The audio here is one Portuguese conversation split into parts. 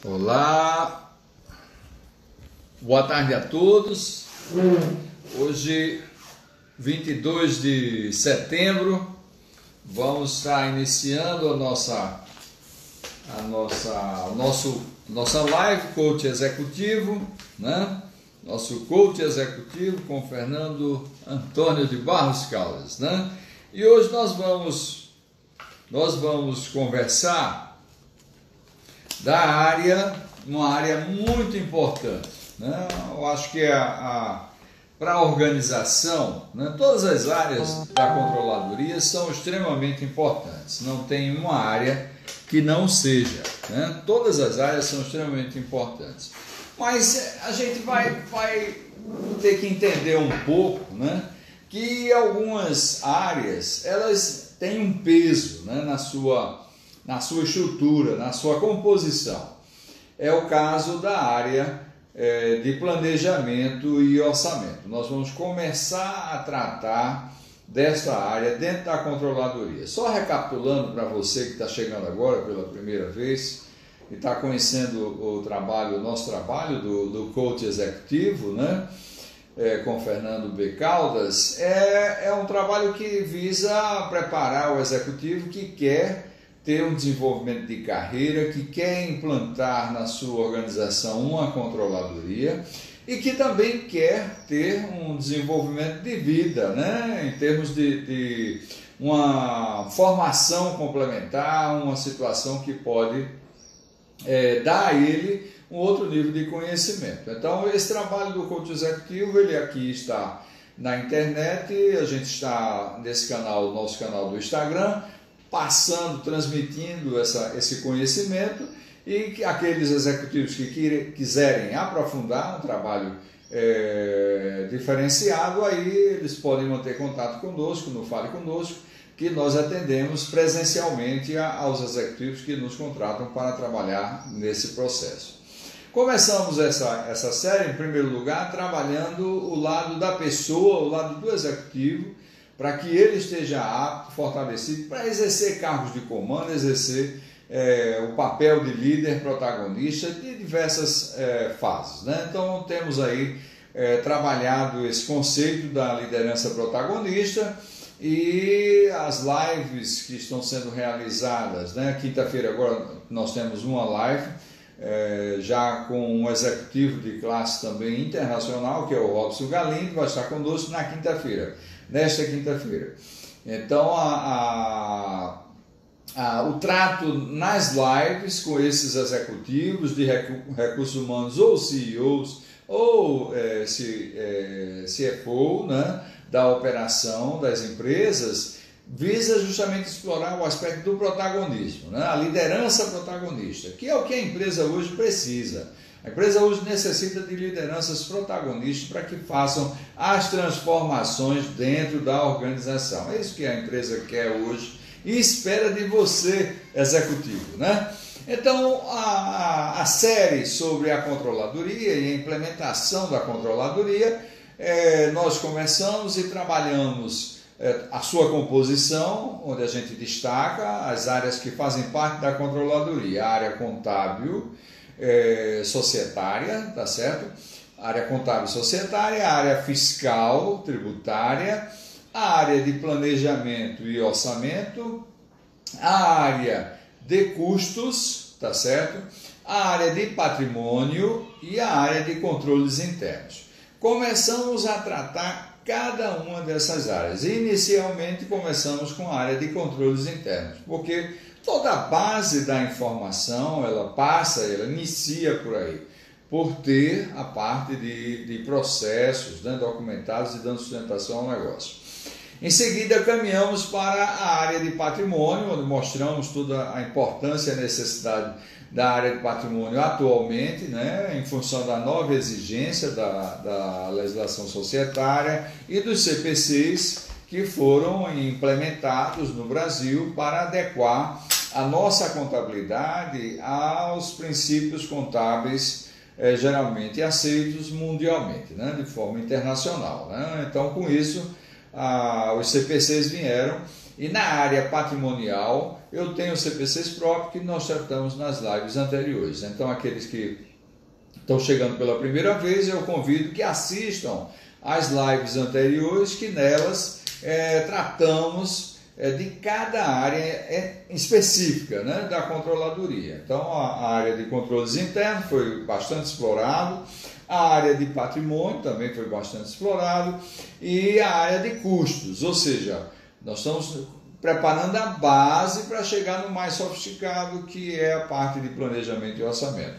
Olá, boa tarde a todos. Hoje, 22 de setembro, vamos estar iniciando nossa live Coach Executivo, né? Nosso Coach Executivo com Fernando Antônio de Barros Caldas, né? E hoje nós vamos conversar uma área muito importante, né? Eu acho que para a organização, né, todas as áreas da controladoria são extremamente importantes, não tem uma área que não seja, né? Todas as áreas são extremamente importantes, mas a gente vai ter que entender um pouco, né, que algumas áreas elas têm um peso, né, na sua estrutura, na sua composição. É o caso da área de planejamento e orçamento. Nós vamos começar a tratar dessa área dentro da controladoria. Só recapitulando para você que está chegando agora pela primeira vez e está conhecendo o nosso trabalho do Coach Executivo, né? Com Fernando B. Caldas, é um trabalho que visa preparar o executivo que quer ter um desenvolvimento de carreira, que quer implantar na sua organização uma controladoria e que também quer ter um desenvolvimento de vida, né? Em termos de uma formação complementar, uma situação que pode dar a ele um outro nível de conhecimento. Então, esse trabalho do Coach Executivo, ele aqui está na internet, a gente está nesse canal, nosso canal do Instagram, transmitindo esse conhecimento, e que aqueles executivos que quiserem aprofundar um trabalho diferenciado, aí eles podem manter contato conosco, no Fale Conosco, que nós atendemos presencialmente aos executivos que nos contratam para trabalhar nesse processo. Começamos essa série, em primeiro lugar, trabalhando o lado da pessoa, o lado do executivo, para que ele esteja apto, fortalecido, para exercer cargos de comando, exercer o papel de líder protagonista de diversas fases, né? Então, temos aí trabalhado esse conceito da liderança protagonista e as lives que estão sendo realizadas, né? Quinta-feira agora nós temos uma live, já com um executivo de classe também internacional, que é o Robson Galindo, vai estar conosco nesta quinta-feira. Então, o trato nas lives com esses executivos de recursos humanos, ou CEOs, ou CFO, né, da operação das empresas, visa justamente explorar o aspecto do protagonismo, né? A liderança protagonista, que é o que a empresa hoje precisa. A empresa hoje necessita de lideranças protagonistas para que façam as transformações dentro da organização. É isso que a empresa quer hoje e espera de você, executivo, né? Então, a série sobre a controladoria e a implementação da controladoria, nós começamos e trabalhamos a sua composição, onde a gente destaca as áreas que fazem parte da controladoria: a área contábil societária, tá certo? A área contábil societária, a área fiscal tributária, a área de planejamento e orçamento, a área de custos, tá certo? A área de patrimônio e a área de controles internos. Começamos a tratar cada uma dessas áreas. Inicialmente começamos com a área de controles internos, porque toda a base da informação, ela inicia por aí, por ter a parte de processos, né, documentados e dando sustentação ao negócio. Em seguida, caminhamos para a área de patrimônio, onde mostramos toda a importância e a necessidade da área de patrimônio atualmente, né, em função da nova exigência da legislação societária e dos CPCs que foram implementados no Brasil para adequar a nossa contabilidade aos princípios contábeis geralmente aceitos mundialmente, né, de forma internacional, né? Então, com isso, os CPCs vieram, e na área patrimonial eu tenho CPCs próprios que nós tratamos nas lives anteriores. Então, aqueles que estão chegando pela primeira vez, eu convido que assistam às lives anteriores, que nelas tratamos de cada área específica, né, da controladoria. Então, a área de controles internos foi bastante explorado, a área de patrimônio também foi bastante explorado e a área de custos, ou seja, nós estamos preparando a base para chegar no mais sofisticado, que é a parte de planejamento e orçamento.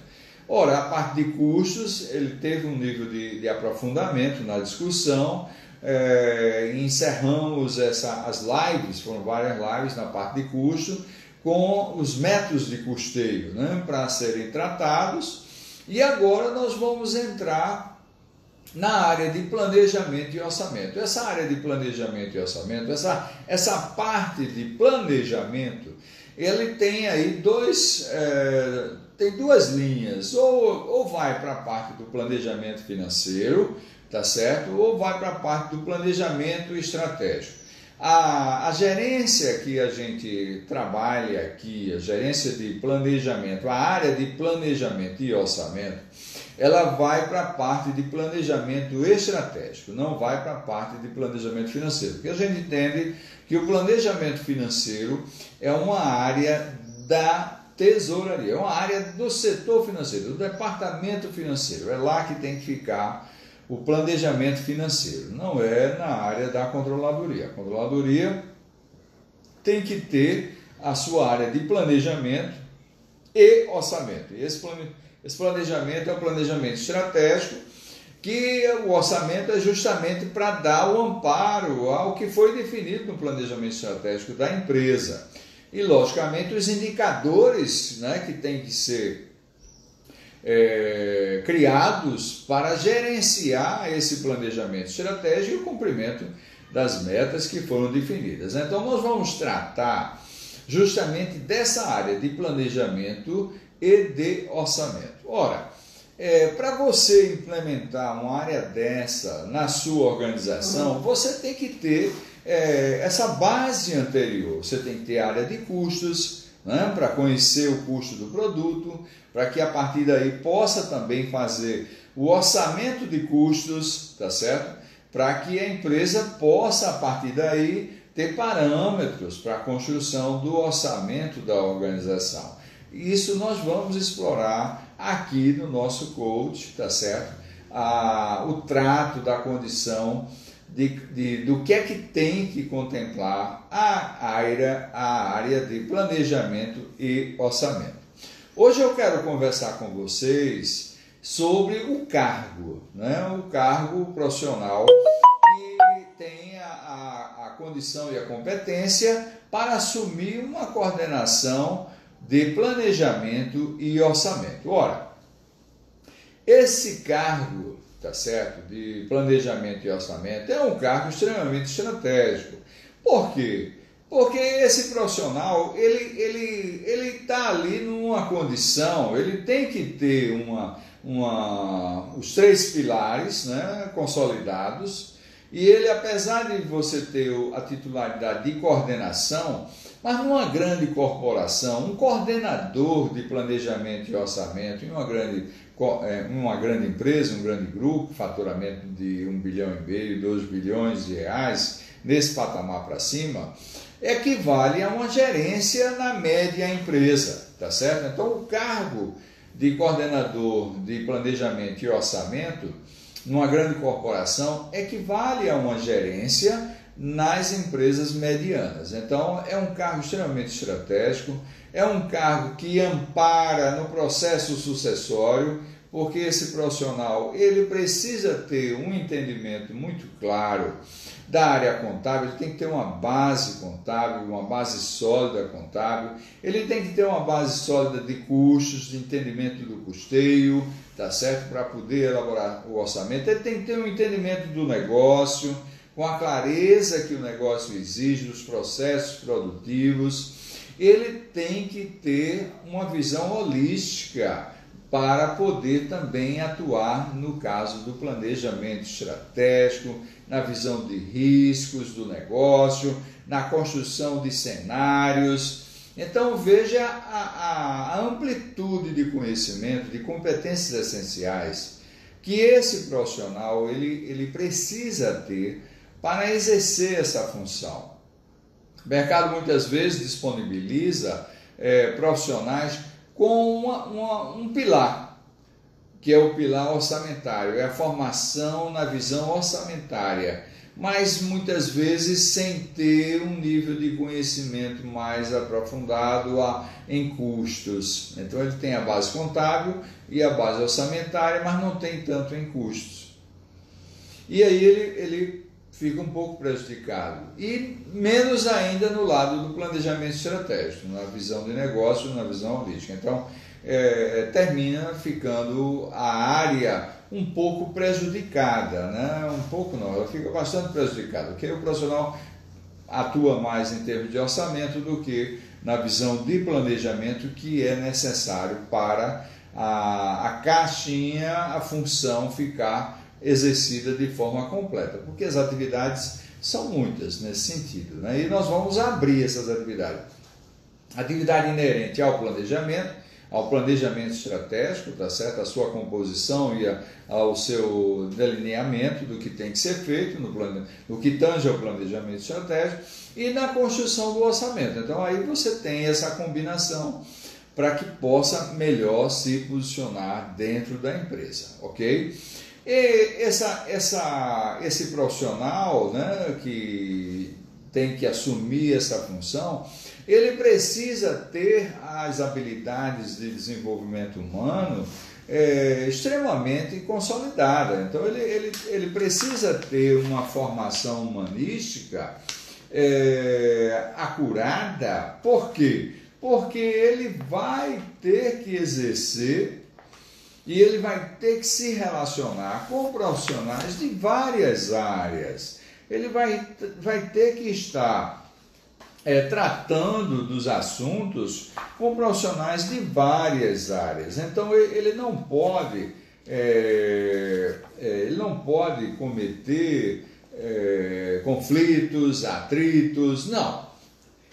Ora, a parte de custos, ele teve um nível de aprofundamento na discussão. Encerramos as lives, foram várias lives na parte de custo, com os métodos de custeio, né, para serem tratados, e agora nós vamos entrar na área de planejamento e orçamento. Essa área de planejamento e orçamento, essa parte de planejamento, ele tem aí tem duas linhas, ou vai para a parte do planejamento financeiro, tá certo? Ou vai para a parte do planejamento estratégico. A gerência que a gente trabalha aqui, a gerência de planejamento, a área de planejamento e orçamento, ela vai para a parte de planejamento estratégico, não vai para a parte de planejamento financeiro. Porque a gente entende que o planejamento financeiro é uma área da tesouraria, é uma área do setor financeiro, do departamento financeiro. É lá que tem que ficar o planejamento financeiro, não é na área da controladoria. A controladoria tem que ter a sua área de planejamento e orçamento. E esse planejamento é um planejamento estratégico, que o orçamento é justamente para dar o amparo ao que foi definido no planejamento estratégico da empresa. E, logicamente, os indicadores, né, que têm que ser criados para gerenciar esse planejamento estratégico e o cumprimento das metas que foram definidas. Então, nós vamos tratar justamente dessa área de planejamento e de orçamento. Ora, para você implementar uma área dessa na sua organização, você tem que ter essa base anterior. Você tem que ter a área de custos, né, para conhecer o custo do produto, para que a partir daí possa também fazer o orçamento de custos, tá certo? Para que a empresa possa, a partir daí, ter parâmetros para a construção do orçamento da organização. Isso nós vamos explorar aqui no nosso coach, tá certo? O trato da condição do que é que tem que contemplar a área de planejamento e orçamento. Hoje eu quero conversar com vocês sobre o cargo, né? O cargo profissional que tem a condição e a competência para assumir uma coordenação de planejamento e orçamento. Ora, esse cargo, tá certo, de planejamento e orçamento é um cargo extremamente estratégico. Por quê? Porque esse profissional, ele está ali numa condição, ele tem que ter os três pilares, né, consolidados, e ele, apesar de você ter a titularidade de coordenação, mas numa grande corporação, um coordenador de planejamento e orçamento em uma grande empresa, um grande grupo, faturamento de 1,5 bilhão, 2 bilhões de reais, nesse patamar para cima, equivale a uma gerência na média empresa, tá certo? Então, o cargo de coordenador de planejamento e orçamento numa grande corporação equivale a uma gerência nas empresas medianas. Então, é um cargo extremamente estratégico, é um cargo que ampara no processo sucessório, porque esse profissional ele precisa ter um entendimento muito claro da área contábil, ele tem que ter uma base contábil, uma base sólida contábil, ele tem que ter uma base sólida de custos, de entendimento do custeio, tá certo? Para poder elaborar o orçamento, ele tem que ter um entendimento do negócio, com a clareza que o negócio exige, dos processos produtivos, ele tem que ter uma visão holística para poder também atuar no caso do planejamento estratégico, na visão de riscos do negócio, na construção de cenários. Então veja a amplitude de conhecimento, de competências essenciais que esse profissional ele precisa ter para exercer essa função. O mercado muitas vezes disponibiliza profissionais com um pilar, que é o pilar orçamentário, é a formação na visão orçamentária, mas muitas vezes sem ter um nível de conhecimento mais aprofundado em custos. Então ele tem a base contábil e a base orçamentária, mas não tem tanto em custos. E aí ele fica um pouco prejudicado. E menos ainda no lado do planejamento estratégico, na visão de negócio, na visão holística. Então termina ficando a área um pouco prejudicada, né? Um pouco não, ela fica bastante prejudicada, porque o profissional atua mais em termos de orçamento do que na visão de planejamento que é necessário para a caixinha, a função ficar exercida de forma completa, porque as atividades são muitas nesse sentido, né? E nós vamos abrir essas atividades. Atividade inerente ao planejamento estratégico, tá certo? A sua composição e ao seu delineamento do que tem que ser feito no que tange ao planejamento estratégico e na construção do orçamento. Então aí você tem essa combinação para que possa melhor se posicionar dentro da empresa, ok? E esse profissional, né, que tem que assumir essa função, ele precisa ter as habilidades de desenvolvimento humano extremamente consolidadas. Então ele precisa ter uma formação humanística acurada. Por quê? Porque ele vai ter que exercer e ele vai ter que se relacionar com profissionais de várias áreas. Ele vai ter que estar tratando dos assuntos com profissionais de várias áreas. Então ele não pode cometer conflitos, atritos, não.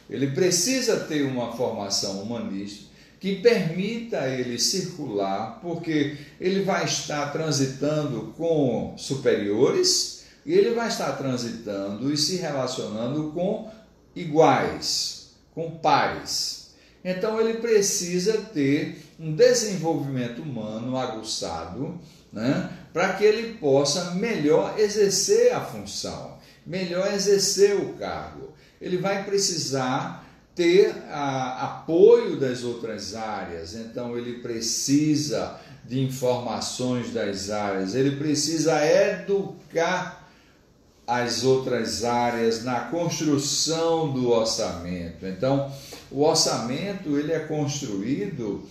Ele precisa ter uma formação humanista que permita ele circular, porque ele vai estar transitando com superiores e ele vai estar transitando e se relacionando com iguais, com pares. Então ele precisa ter um desenvolvimento humano aguçado, né, para que ele possa melhor exercer a função, melhor exercer o cargo. Ele vai precisar ter apoio das outras áreas, então ele precisa de informações das áreas, ele precisa educar as outras áreas na construção do orçamento. Então, o orçamento ele é construído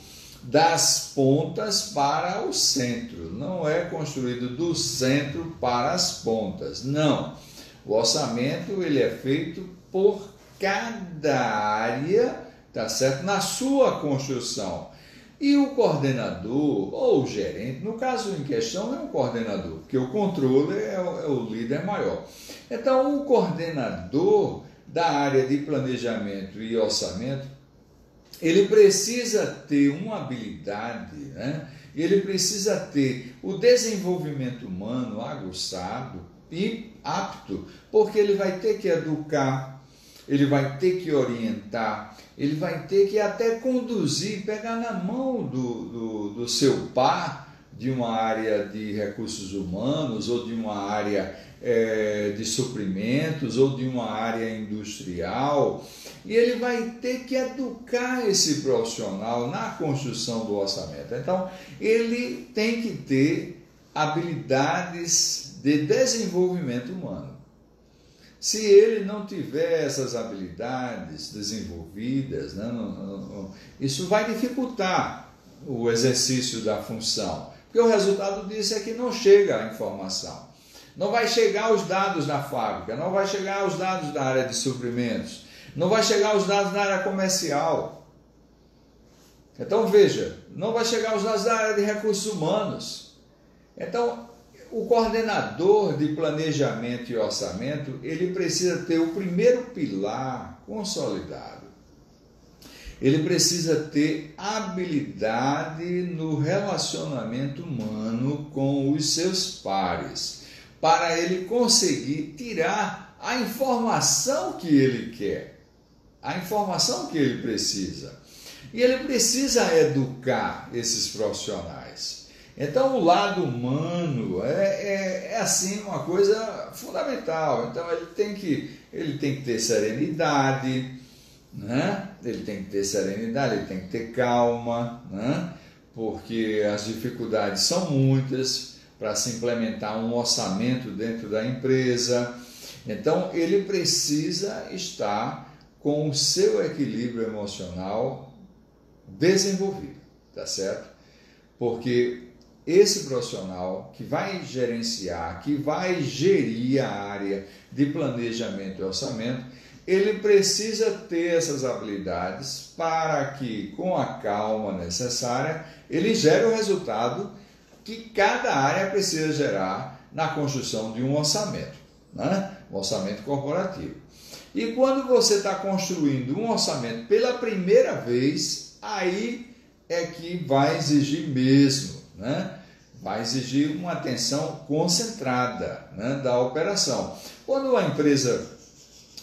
das pontas para o centro, não é construído do centro para as pontas, não. O orçamento ele é feito por cada área, tá certo? Na sua construção. E o coordenador ou o gerente, no caso em questão é um coordenador, porque o controle é o líder maior. Então o coordenador da área de planejamento e orçamento, ele precisa ter uma habilidade, né? Ele precisa ter o desenvolvimento humano aguçado e apto, porque ele vai ter que educar, ele vai ter que orientar, ele vai ter que até conduzir, pegar na mão do seu par de uma área de recursos humanos ou de uma área de suprimentos ou de uma área industrial, e ele vai ter que educar esse profissional na construção do orçamento. Então, ele tem que ter habilidades de desenvolvimento humano. Se ele não tiver essas habilidades desenvolvidas, né, isso vai dificultar o exercício da função, porque o resultado disso é que não chega a informação, não vai chegar os dados da fábrica, não vai chegar os dados da área de suprimentos, não vai chegar os dados da área comercial. Então veja, não vai chegar os dados da área de recursos humanos. Então, o coordenador de planejamento e orçamento, ele precisa ter o primeiro pilar consolidado. ele precisa ter habilidade no relacionamento humano com os seus pares, para ele conseguir tirar a informação que ele quer, a informação que ele precisa. E ele precisa educar esses profissionais. Então, o lado humano é assim uma coisa fundamental. Então, ele tem que ter serenidade, né? Ele tem que ter serenidade, ele tem que ter calma, né? Porque as dificuldades são muitas para se implementar um orçamento dentro da empresa. Então, ele precisa estar com o seu equilíbrio emocional desenvolvido, tá certo? Porque esse profissional que vai gerenciar, que vai gerir a área de planejamento e orçamento, ele precisa ter essas habilidades para que, com a calma necessária, ele gere o resultado que cada área precisa gerar na construção de um orçamento, né? Um orçamento corporativo. E quando você está construindo um orçamento pela primeira vez, aí é que vai exigir mesmo, né? Vai exigir uma atenção concentrada, né, da operação. Quando a empresa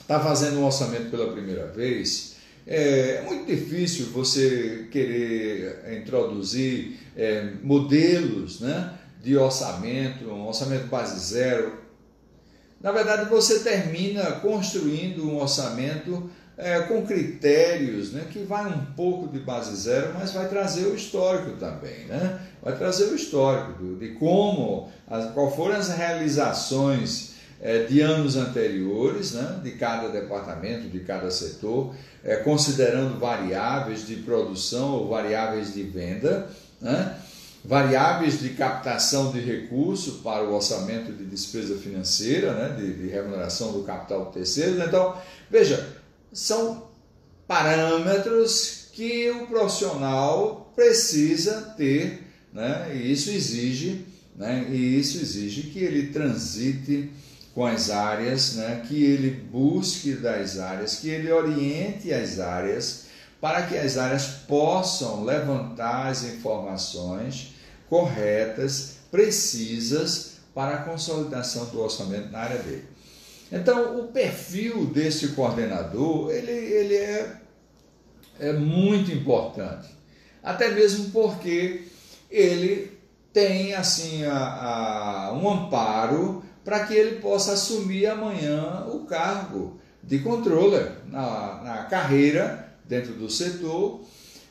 está fazendo um orçamento pela primeira vez, é muito difícil você querer introduzir modelos, né, de orçamento, um orçamento base zero. Na verdade, você termina construindo um orçamento com critérios, né, que vai um pouco de base zero, mas vai trazer o histórico também, né? Vai trazer o histórico de qual foram as realizações de anos anteriores, né, de cada departamento, de cada setor, considerando variáveis de produção ou variáveis de venda, né, variáveis de captação de recurso para o orçamento de despesa financeira, né, de remuneração do capital de terceiros. Então, veja, são parâmetros que o profissional precisa ter, né, e isso exige que ele transite com as áreas, né, que ele busque das áreas, que ele oriente as áreas, para que as áreas possam levantar as informações corretas, precisas, para a consolidação do orçamento na área dele. Então, o perfil desse coordenador, ele é muito importante, até mesmo porque ele tem assim um amparo para que ele possa assumir amanhã o cargo de controller na carreira dentro do setor.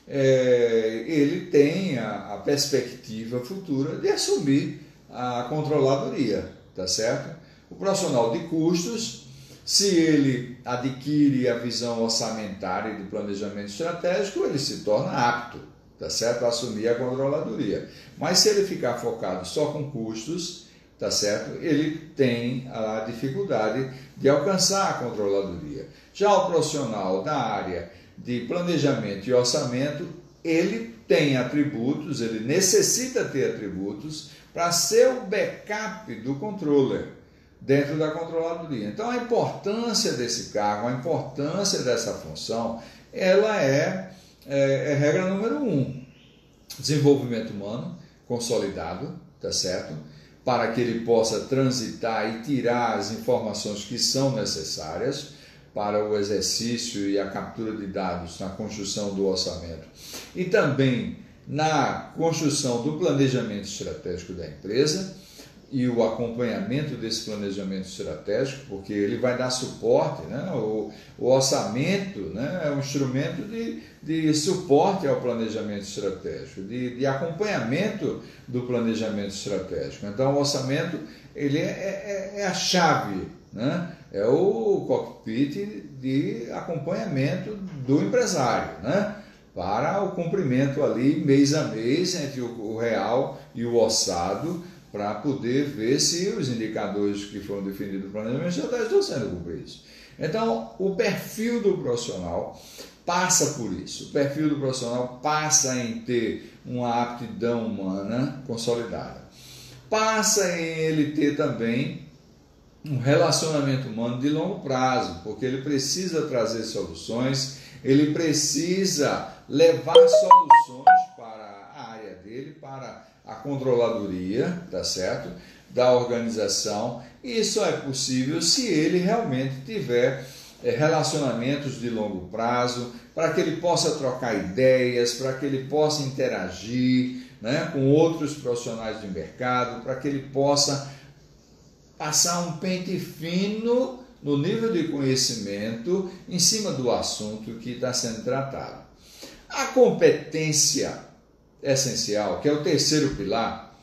Ele tem a perspectiva futura de assumir a controladoria, tá certo? O profissional de custos, se ele adquire a visão orçamentária e de planejamento estratégico, ele se torna apto, tá certo, a assumir a controladoria. Mas se ele ficar focado só com custos, tá certo, ele tem a dificuldade de alcançar a controladoria. Já o profissional da área de planejamento e orçamento, ele tem atributos, ele necessita ter atributos para ser o backup do controller dentro da controladoria. Então, a importância desse cargo, a importância dessa função, ela é regra número 1. Desenvolvimento humano consolidado, tá certo? Para que ele possa transitar e tirar as informações que são necessárias para o exercício e a captura de dados na construção do orçamento e também na construção do planejamento estratégico da empresa e o acompanhamento desse planejamento estratégico, porque ele vai dar suporte, né? O orçamento, né, é um instrumento de suporte ao planejamento estratégico, de acompanhamento do planejamento estratégico. Então, o orçamento ele é a chave, né? É o cockpit de acompanhamento do empresário, né? Para o cumprimento ali mês a mês entre o real e o orçado, para poder ver se os indicadores que foram definidos no planejamento estratégico estão sendo cumpridos. Então, o perfil do profissional passa por isso. O perfil do profissional passa em ter uma aptidão humana consolidada. Passa em ele ter também um relacionamento humano de longo prazo, porque ele precisa trazer soluções, ele precisa levar soluções para a área dele, para a controladoria, tá certo? Da organização. E isso é possível se ele realmente tiver relacionamentos de longo prazo, para que ele possa trocar ideias, para que ele possa interagir, né, com outros profissionais de mercado, para que ele possa passar um pente fino no nível de conhecimento em cima do assunto que está sendo tratado. A competência essencial, que é o terceiro pilar,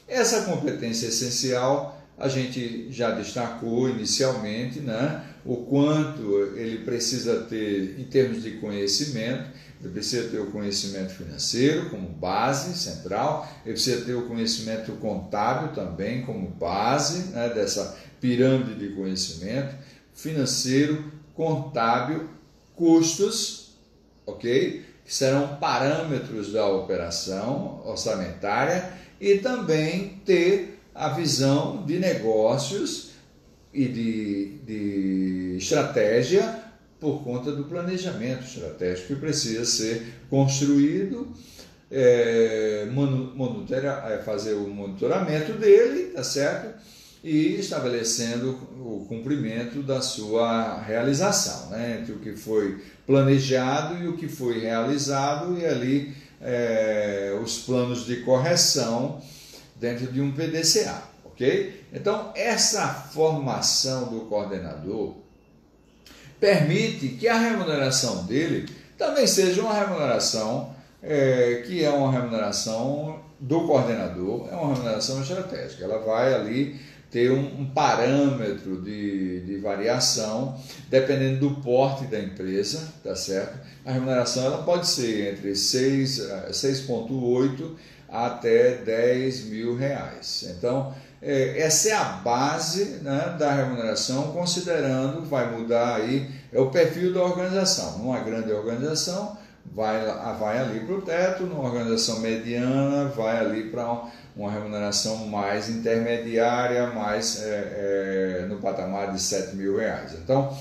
essa competência essencial a gente já destacou inicialmente, né, o quanto ele precisa ter em termos de conhecimento. Ele precisa ter o conhecimento financeiro como base central, ele precisa ter o conhecimento contábil também como base, né, dessa pirâmide de conhecimento, financeiro, contábil, custos, ok? Que serão parâmetros da operação orçamentária, e também ter a visão de negócios e de estratégia por conta do planejamento estratégico que precisa ser construído, fazer o monitoramento dele, tá certo? E estabelecendo o cumprimento da sua realização, né? Entre o que foi planejado e o que foi realizado, e ali os planos de correção dentro de um PDCA, ok? Então, essa formação do coordenador permite que a remuneração dele também seja uma remuneração que é uma remuneração do coordenador, é uma remuneração estratégica. Ela vai ali ter um parâmetro de variação, dependendo do porte da empresa, tá certo? A remuneração ela pode ser entre 6,8 até 10 mil reais. Então, essa é a base, né, da remuneração, considerando, vai mudar aí, é o perfil da organização. Numa grande organização, vai ali para o teto, numa organização mediana, vai ali para uma remuneração mais intermediária, mais no patamar de 7 mil reais. Então,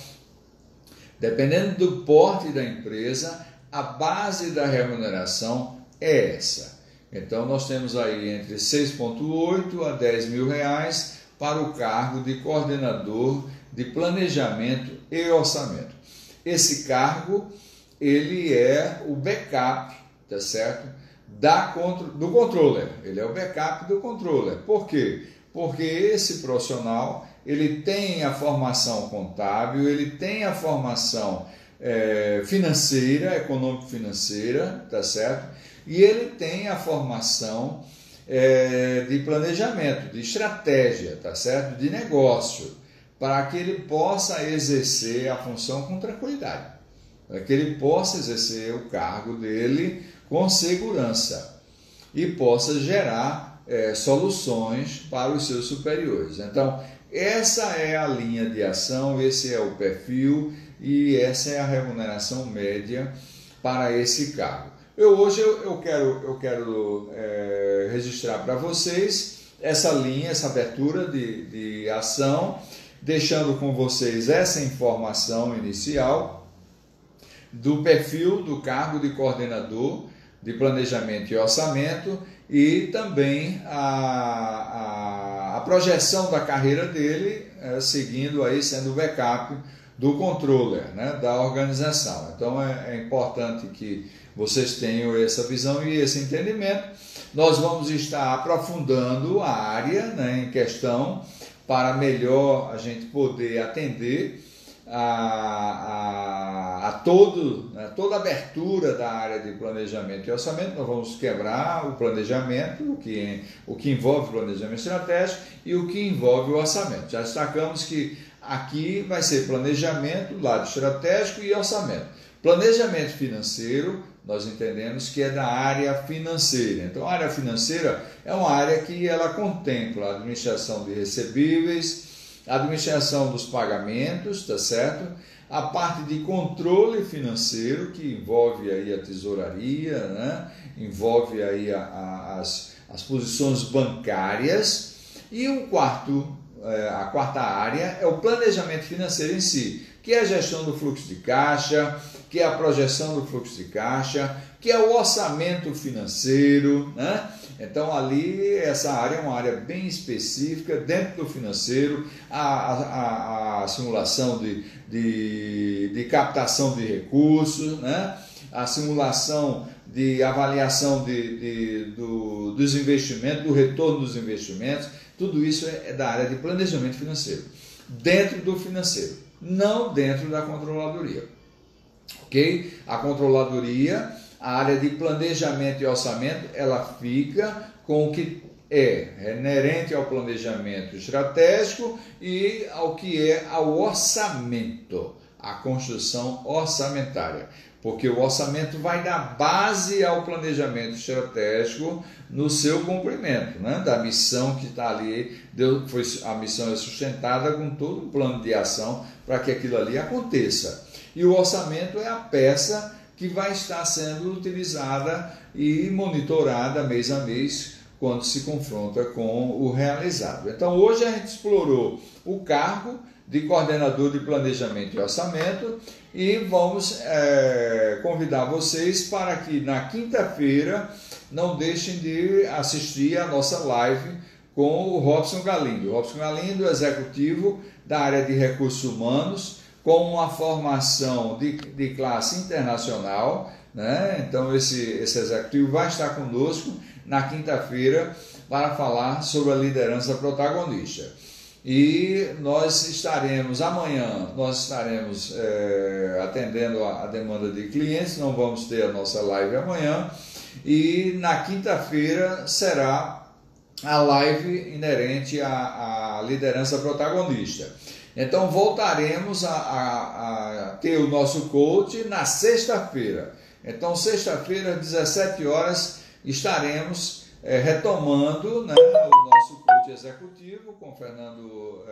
dependendo do porte da empresa, a base da remuneração é essa. Então, nós temos aí entre 6,8 a 10 mil reais para o cargo de coordenador de planejamento e orçamento. Esse cargo, ele é o backup, tá certo? Do controller. Ele é o backup do controller. Por quê? Porque esse profissional, ele tem a formação contábil, ele tem a formação financeira, econômico-financeira, tá certo? E ele tem a formação de planejamento, de estratégia, tá certo? De negócio, para que ele possa exercer a função com tranquilidade, para que ele possa exercer o cargo dele com segurança e possa gerar soluções para os seus superiores. Então, essa é a linha de ação, esse é o perfil e essa é a remuneração média para esse cargo. Hoje eu quero registrar para vocês essa linha, essa abertura de ação, deixando com vocês essa informação inicial do perfil do cargo de coordenador de planejamento e orçamento, e também a projeção da carreira dele, seguindo aí, sendo o backup do controller, né, da organização. Então é importante que vocês tenham essa visão e esse entendimento. Nós vamos estar aprofundando a área, né, em questão, para melhor a gente poder atender a toda a abertura da área de planejamento e orçamento. Nós vamos quebrar o planejamento, o que envolve o planejamento estratégico e o que envolve o orçamento. Já destacamos que aqui vai ser planejamento, lado estratégico e orçamento. Planejamento financeiro, nós entendemos que é da área financeira. Então, a área financeira é uma área que ela contempla a administração de recebíveis, a administração dos pagamentos, tá certo? A parte de controle financeiro, que envolve aí a tesouraria, né? Envolve aí as posições bancárias. E um quarto a quarta área é o planejamento financeiro em si, que é a gestão do fluxo de caixa, que é a projeção do fluxo de caixa, que é o orçamento financeiro, né? Então ali essa área é uma área bem específica dentro do financeiro, a simulação de captação de recursos, né? A simulação de avaliação dos investimentos, do retorno dos investimentos, tudo isso é da área de planejamento financeiro, dentro do financeiro, não dentro da controladoria, ok? A controladoria, a área de planejamento e orçamento, ela fica com o que é inerente ao planejamento estratégico e ao que é ao orçamento, a construção orçamentária. Porque o orçamento vai dar base ao planejamento estratégico no seu cumprimento, né? Da missão que está ali. A missão é sustentada com todo um plano de ação para que aquilo ali aconteça. E o orçamento é a peça que vai estar sendo utilizada e monitorada mês a mês quando se confronta com o realizado. Então hoje a gente explorou o cargo de coordenador de planejamento e orçamento e vamos convidar vocês para que na quinta-feira não deixem de assistir a nossa live com o Robson Galindo. O Robson Galindo, executivo da área de recursos humanos, com uma formação de classe internacional, né? Então esse executivo vai estar conosco na quinta-feira para falar sobre a liderança protagonista. E amanhã nós estaremos atendendo a demanda de clientes, não vamos ter a nossa live amanhã, e na quinta-feira será a live inerente à liderança protagonista. Então voltaremos a ter o nosso coach na sexta-feira. Então sexta-feira às 17 horas estaremos retomando, né, o nosso coach executivo com Fernando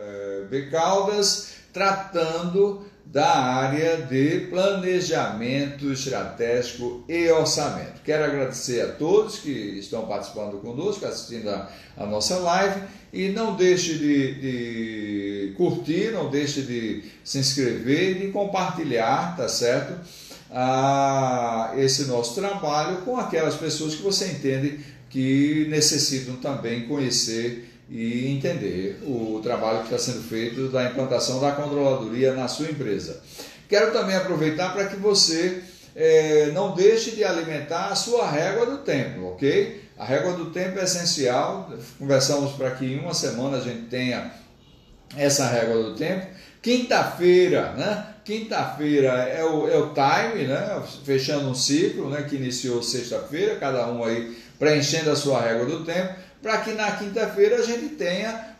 B. Caldas, tratando da área de planejamento estratégico e orçamento. Quero agradecer a todos que estão participando conosco, assistindo a nossa live, e não deixe de curtir, não deixe de se inscrever e de compartilhar, tá certo? Esse nosso trabalho com aquelas pessoas que você entende que necessitam também conhecer e entender o trabalho que está sendo feito da implantação da controladoria na sua empresa. Quero também aproveitar para que você não deixe de alimentar a sua régua do tempo, ok? A régua do tempo é essencial, conversamos para que em uma semana a gente tenha essa régua do tempo. Quinta-feira, né? Quinta-feira é o time, né? Fechando um ciclo, né? Que iniciou sexta-feira, cada um aí preenchendo a sua régua do tempo, para que na quinta-feira a gente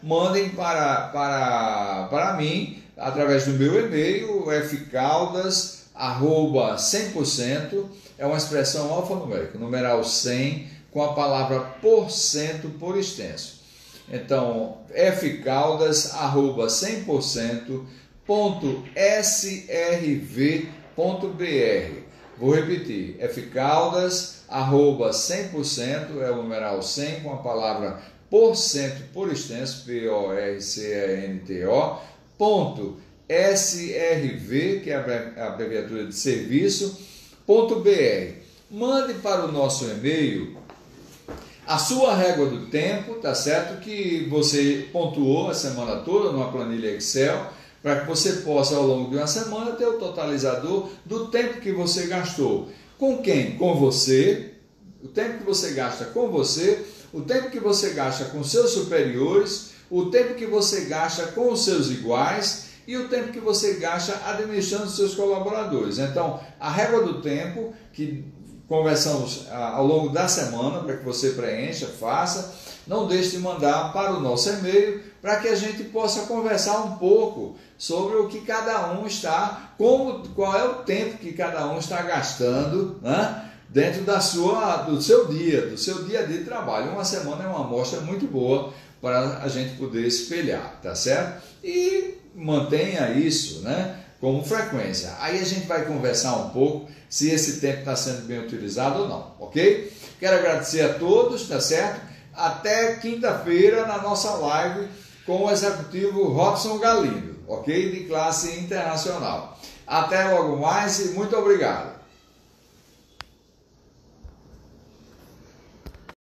mandem para mim, através do meu e-mail, fcaldas@100%, é uma expressão alfanumérica, numeral 100, com a palavra porcento por extenso. Então, fcaldas@100%.srv.br. Vou repetir, fcaldas@100%, é o numeral 100, com a palavra porcento por extenso, porcento, .srv, que é a abreviatura de serviço.br. Mande para o nosso e-mail a sua régua do tempo, tá certo? Que você pontuou a semana toda numa planilha Excel, para que você possa, ao longo de uma semana, ter o totalizador do tempo que você gastou. Com quem? Com você. O tempo que você gasta com você, o tempo que você gasta com seus superiores, o tempo que você gasta com os seus iguais e o tempo que você gasta administrando os seus colaboradores. Então, a régua do tempo, que conversamos ao longo da semana, para que você preencha, faça, não deixe de mandar para o nosso e-mail, para que a gente possa conversar um pouco sobre o que cada um está, qual é o tempo que cada um está gastando, né, dentro do seu dia a dia de trabalho. Uma semana é uma amostra muito boa para a gente poder espelhar, tá certo? E mantenha isso, né, como frequência. Aí a gente vai conversar um pouco se esse tempo está sendo bem utilizado ou não, ok? Quero agradecer a todos, tá certo? Até quinta-feira na nossa live com o executivo Robson Galindo, ok? De classe internacional. Até logo mais e muito obrigado.